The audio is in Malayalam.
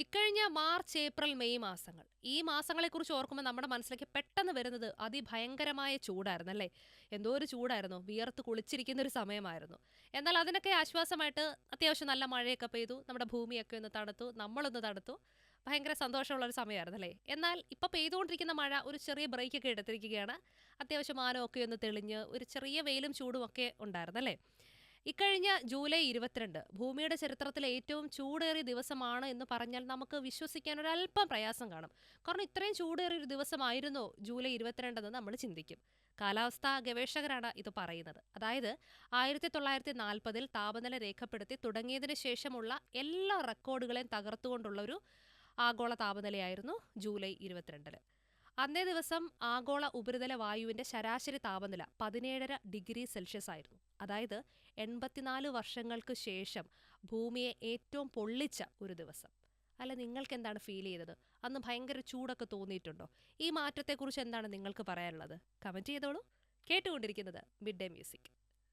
ഇക്കഴിഞ്ഞ മാർച്ച്, ഏപ്രിൽ, മെയ് മാസങ്ങൾ. ഈ മാസങ്ങളെക്കുറിച്ച് ഓർക്കുമ്പോൾ നമ്മുടെ മനസ്സിലേക്ക് പെട്ടെന്ന് വരുന്നത് അതിഭയങ്കരമായ ചൂടായിരുന്നല്ലേ? എന്തോ ഒരു ചൂടായിരുന്നു. വിയർത്ത് കുളിച്ചിരിക്കുന്ന ഒരു സമയമായിരുന്നു. എന്നാൽ അതിനൊക്കെ ആശ്വാസമായിട്ട് അത്യാവശ്യം നല്ല മഴയൊക്കെ പെയ്തു. നമ്മുടെ ഭൂമിയൊക്കെ ഒന്ന് തണുത്തു. നമ്മളൊന്ന് തണുത്തു. ഭയങ്കര സന്തോഷമുള്ള ഒരു സമയമായിരുന്നല്ലേ? എന്നാൽ ഇപ്പൊ പെയ്തുകൊണ്ടിരിക്കുന്ന മഴ ഒരു ചെറിയ ബ്രേക്കൊക്കെ എടുത്തിരിക്കുകയാണ്. അത്യാവശ്യം മാനമൊക്കെ ഒന്ന് തെളിഞ്ഞ് ഒരു ചെറിയ വെയിലും ചൂടും ഒക്കെ ഉണ്ടായിരുന്നല്ലേ? ഇക്കഴിഞ്ഞ ജൂലൈ 22 ഭൂമിയുടെ ചരിത്രത്തിലെ ഏറ്റവും ചൂടേറിയ ദിവസമാണ് എന്ന് പറഞ്ഞാൽ നമുക്ക് വിശ്വസിക്കാൻ ഒരല്പം പ്രയാസം കാണും. കാരണം ഇത്രയും ചൂടേറിയ ഒരു ദിവസമായിരുന്നോ ജൂലൈ 22 എന്ന് നമ്മൾ ചിന്തിക്കും. കാലാവസ്ഥാ ഗവേഷകരാണ് ഇത് പറയുന്നത്. അതായത് 1940-ൽ താപനില രേഖപ്പെടുത്തി തുടങ്ങിയതിന് ശേഷമുള്ള എല്ലാ റെക്കോർഡുകളെയും തകർത്തുകൊണ്ടുള്ള ഒരു ആഗോള താപനിലയായിരുന്നു ജൂലൈ 22. അന്നേ ദിവസം ആഗോള ഉപരിതല വായുവിന്റെ ശരാശരി താപനില 17.5 ഡിഗ്രി സെൽഷ്യസ് ആയിരുന്നു. അതായത് 84 വർഷങ്ങൾക്ക് ശേഷം ഭൂമിയെ ഏറ്റവും പൊള്ളിച്ച ഒരു ദിവസം. അല്ല, നിങ്ങൾക്ക് എന്താണ് ഫീൽ ചെയ്തത്? അന്ന് ഭയങ്കര ചൂടൊക്കെ തോന്നിയിട്ടുണ്ടോ? ഈ മാറ്റത്തെക്കുറിച്ച് എന്താണ് നിങ്ങൾക്ക് പറയാനുള്ളത്? കമന്റ് ചെയ്തോളൂ. കേട്ടുകൊണ്ടിരിക്കുന്നത് മിഡ് ഡേ മ്യൂസിക്.